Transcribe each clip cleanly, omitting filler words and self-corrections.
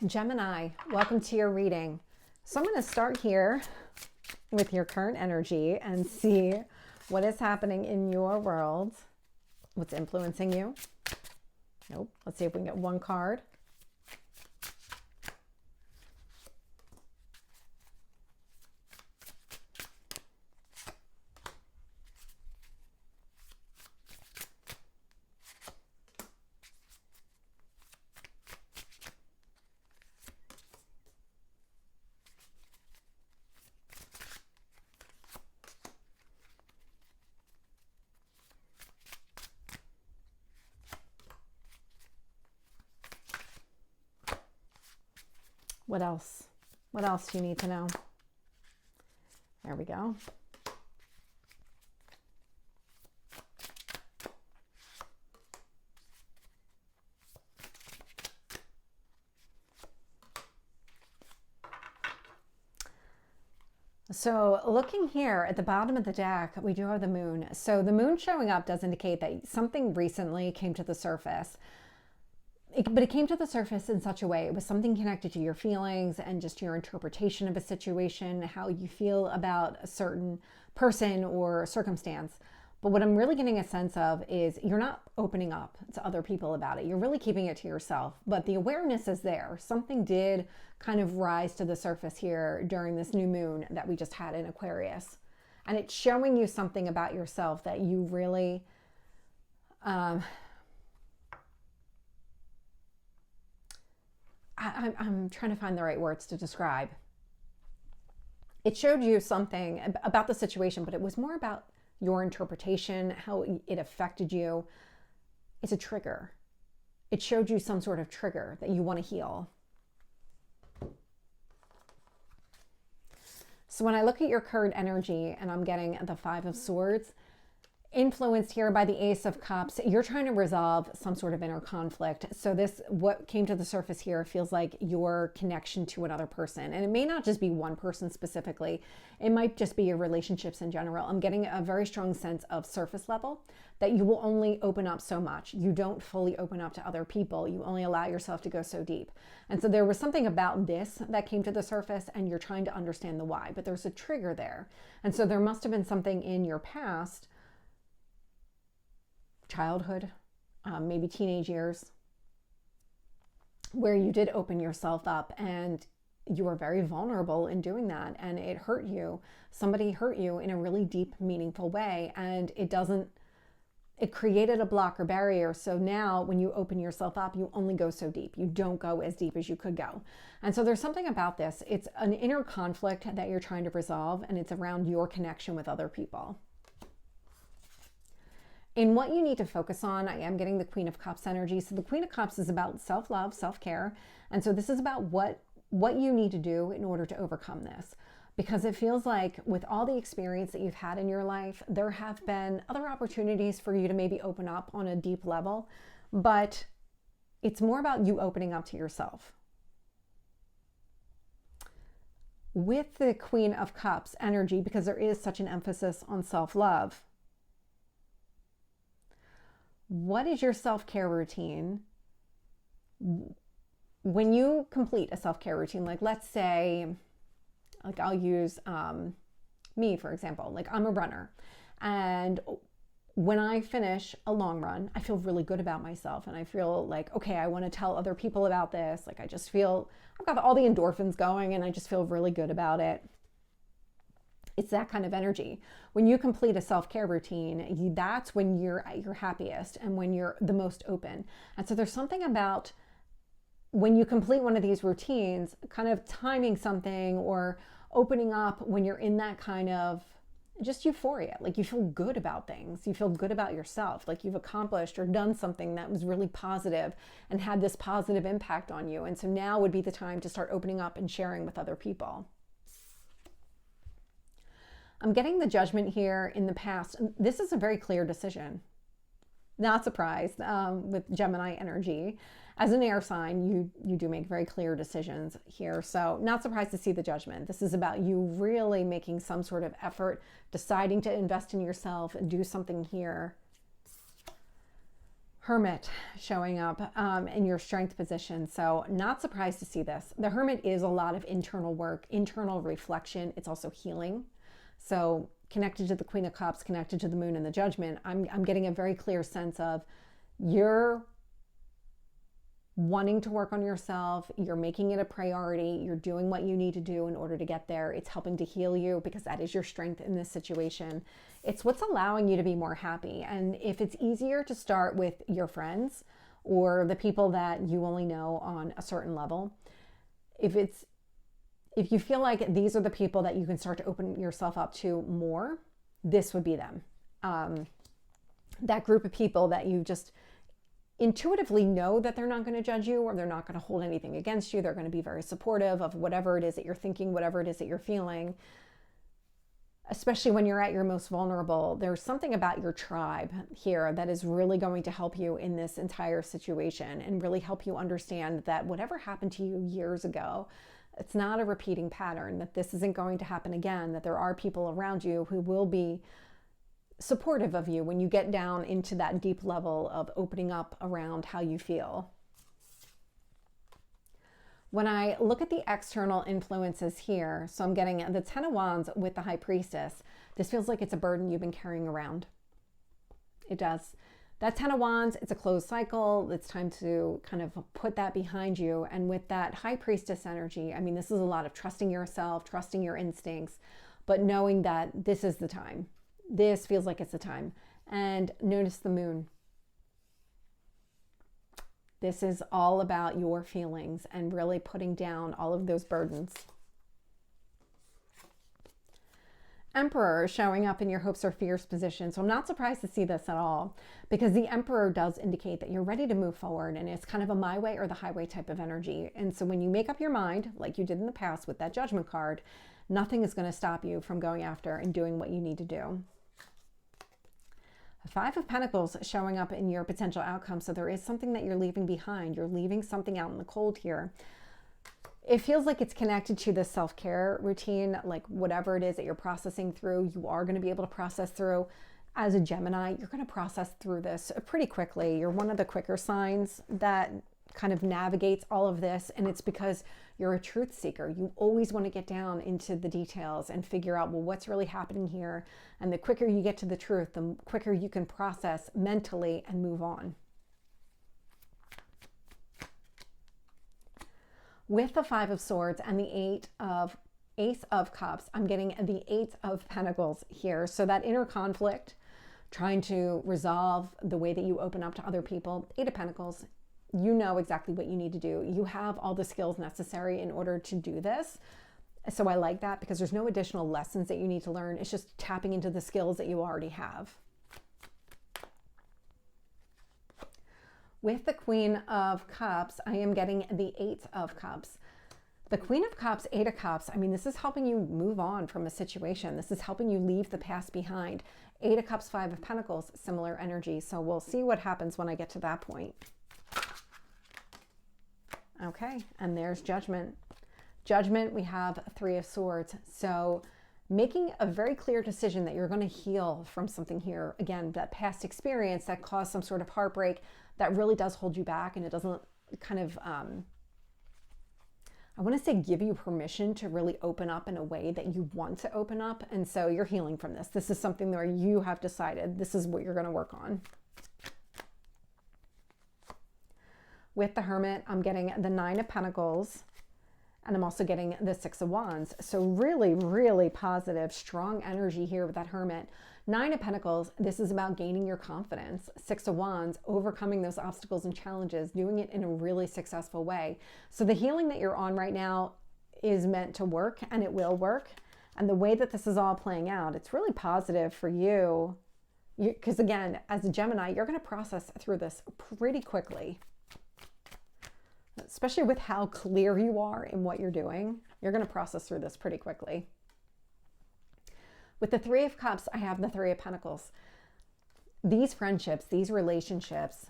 Gemini, welcome to your reading. So I'm going to start here with your current energy and see what is happening in your world, what's influencing you. Nope. Let's see if we can get one card. What else? What else do you need to know? There we go. So looking here at the bottom of the deck, we do have the moon. So the moon showing up does indicate that something recently came to the surface. But it came to the surface in such a way, it was something connected to your feelings and just your interpretation of a situation, how you feel about a certain person or circumstance. But what I'm really getting a sense of is you're not opening up to other people about it. You're really keeping it to yourself. But the awareness is there. Something did kind of rise to the surface here during this new moon that we just had in Aquarius. And it's showing you something about yourself that you really... I'm trying to find the right words to describe. It showed you something about the situation, but it was more about your interpretation, how it affected you. It's a trigger. It showed you some sort of trigger that you want to heal. So when I look at your current energy and I'm getting the Five of Swords, influenced here by the Ace of Cups, you're trying to resolve some sort of inner conflict. So this, what came to the surface here, feels like your connection to another person. And it may not just be one person specifically. It might just be your relationships in general. I'm getting a very strong sense of surface level, that you will only open up so much. You don't fully open up to other people. You only allow yourself to go so deep. And so there was something about this that came to the surface and you're trying to understand the why, but there's a trigger there. And so there must have been something in your past, childhood, maybe teenage years, where you did open yourself up and you were very vulnerable in doing that, and it hurt you. Somebody hurt you in a really deep, meaningful way, and it created a block or barrier. So now when you open yourself up, you only go so deep. You don't go as deep as you could go. And so there's something about this. It's an inner conflict that you're trying to resolve, and it's around your connection with other people. In what you need to focus on, I am getting the Queen of Cups energy. So the Queen of Cups is about self-love, self-care. And so this is about what you need to do in order to overcome this. Because it feels like with all the experience that you've had in your life, there have been other opportunities for you to maybe open up on a deep level. But it's more about you opening up to yourself. With the Queen of Cups energy, because there is such an emphasis on self-love, what is your self-care routine? When you complete a self-care routine, like let's say, like I'll use me, for example, like I'm a runner. And when I finish a long run, I feel really good about myself. And I feel like, okay, I want to tell other people about this. Like I just feel, I've got all the endorphins going and I just feel really good about it. It's that kind of energy. When you complete a self-care routine, that's when you're at your happiest and when you're the most open. And so there's something about when you complete one of these routines, kind of timing something or opening up when you're in that kind of just euphoria. Like you feel good about things. You feel good about yourself. Like you've accomplished or done something that was really positive and had this positive impact on you. And so now would be the time to start opening up and sharing with other people. I'm getting the Judgment here in the past. This is a very clear decision. Not surprised with Gemini energy. As an air sign, you do make very clear decisions here. So not surprised to see the Judgment. This is about you really making some sort of effort, deciding to invest in yourself and do something here. Hermit showing up in your strength position. So not surprised to see this. The Hermit is a lot of internal work, internal reflection. It's also healing. So connected to the Queen of Cups, connected to the Moon and the Judgment, I'm getting a very clear sense of you're wanting to work on yourself. You're making it a priority. You're doing what you need to do in order to get there. It's helping to heal you because that is your strength in this situation. It's what's allowing you to be more happy. And if it's easier to start with your friends or the people that you only know on a certain level, if you feel like these are the people that you can start to open yourself up to more, this would be them. That group of people that you just intuitively know that they're not going to judge you or they're not going to hold anything against you. They're going to be very supportive of whatever it is that you're thinking, whatever it is that you're feeling. Especially when you're at your most vulnerable, there's something about your tribe here that is really going to help you in this entire situation and really help you understand that whatever happened to you years ago, it's not a repeating pattern, that this isn't going to happen again, that there are people around you who will be supportive of you when you get down into that deep level of opening up around how you feel. When I look at the external influences here, so I'm getting the Ten of Wands with the High Priestess. This feels like it's a burden you've been carrying around. It does. That Ten of Wands, it's a closed cycle. It's time to kind of put that behind you. And with that High Priestess energy, I mean, this is a lot of trusting yourself, trusting your instincts, but knowing that this is the time. This feels like it's the time. And notice the Moon. This is all about your feelings and really putting down all of those burdens. Emperor showing up in your hopes or fears position. So I'm not surprised to see this at all because the Emperor does indicate that you're ready to move forward and it's kind of a my way or the highway type of energy. And so when you make up your mind, like you did in the past with that Judgment card, nothing is going to stop you from going after and doing what you need to do. Five of Pentacles showing up in your potential outcome. So there is something that you're leaving behind. You're leaving something out in the cold here. It feels like it's connected to the self-care routine, like whatever it is that you're processing through, you are going to be able to process through. As a Gemini, you're going to process through this pretty quickly. You're one of the quicker signs that kind of navigates all of this, and it's because you're a truth seeker. You always want to get down into the details and figure out, well, what's really happening here? And the quicker you get to the truth, the quicker you can process mentally and move on. With the Five of Swords and the Ace of Cups, I'm getting the Eight of Pentacles here. So that inner conflict, trying to resolve the way that you open up to other people, Eight of Pentacles, you know exactly what you need to do. You have all the skills necessary in order to do this. So I like that because there's no additional lessons that you need to learn. It's just tapping into the skills that you already have. With the Queen of Cups, I am getting the Eight of Cups. The Queen of Cups, Eight of Cups, I mean, this is helping you move on from a situation. This is helping you leave the past behind. Eight of Cups, Five of Pentacles, similar energy. So we'll see what happens when I get to that point. Okay, and there's Judgment. Judgment, we have Three of Swords. So making a very clear decision that you're going to heal from something here. Again, that past experience that caused some sort of heartbreak that really does hold you back, and it doesn't kind of, I want to say give you permission to really open up in a way that you want to open up. And so you're healing from this. This is something where you have decided this is what you're going to work on. With the Hermit, I'm getting the Nine of Pentacles, and I'm also getting the Six of Wands. So really, really positive, strong energy here with that Hermit. Nine of Pentacles, this is about gaining your confidence. Six of Wands, overcoming those obstacles and challenges, doing it in a really successful way. So the healing that you're on right now is meant to work, and it will work. And the way that this is all playing out, it's really positive for you. Because again, as a Gemini, you're going to process through this pretty quickly. Especially with how clear you are in what you're doing, you're going to process through this pretty quickly. With the Three of Cups, I have the Three of Pentacles. These friendships, these relationships,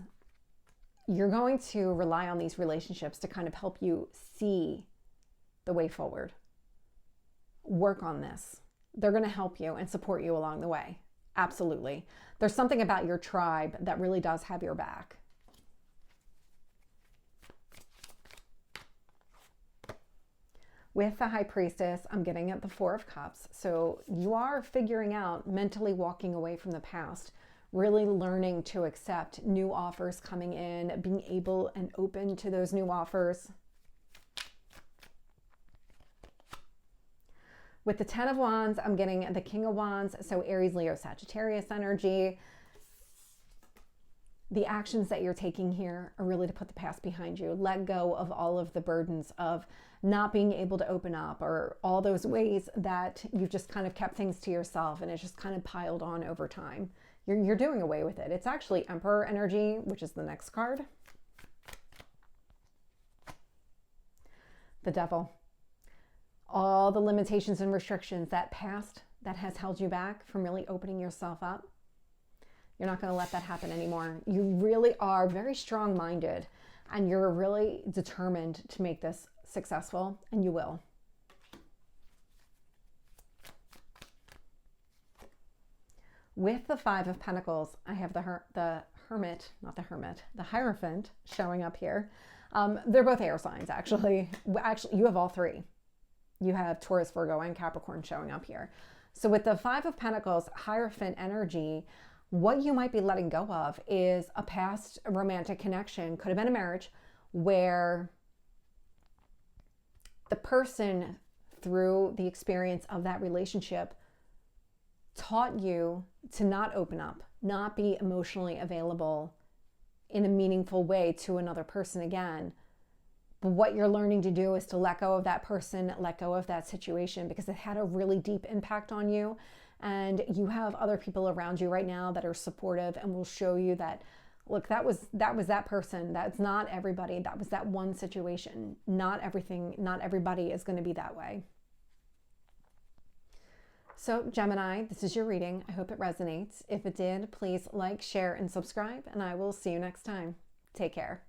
you're going to rely on these relationships to kind of help you see the way forward. Work on this. They're going to help you and support you along the way. Absolutely. There's something about your tribe that really does have your back. With the High Priestess, I'm getting at the Four of Cups. So you are figuring out, mentally walking away from the past, really learning to accept new offers coming in, being able and open to those new offers. With the Ten of Wands, I'm getting the King of Wands. So Aries, Leo, Sagittarius energy. The actions that you're taking here are really to put the past behind you. Let go of all of the burdens of not being able to open up, or all those ways that you've just kind of kept things to yourself and it's just kind of piled on over time. You're doing away with it. It's actually Emperor energy, which is the next card. The Devil. All the limitations and restrictions, that past that has held you back from really opening yourself up. You're not going to let that happen anymore. You really are very strong-minded, and you're really determined to make this successful, and you will. With the Five of Pentacles, I have the Hermit, not the Hermit, the Hierophant showing up here. They're both air signs, actually. Actually, you have all three. You have Taurus, Virgo, and Capricorn showing up here. So with the Five of Pentacles, Hierophant energy, what you might be letting go of is a past romantic connection. Could have been a marriage where the person, through the experience of that relationship, taught you to not open up, not be emotionally available in a meaningful way to another person again. But what you're learning to do is to let go of that person, let go of that situation, because it had a really deep impact on you. And you have other people around you right now that are supportive and will show you that, look, that was that person. That's not everybody. That was that one situation. Not everybody is going to be that way. So Gemini, this is your reading. I hope it resonates. If it did, please like, share, and subscribe, and I will see you next time. Take care.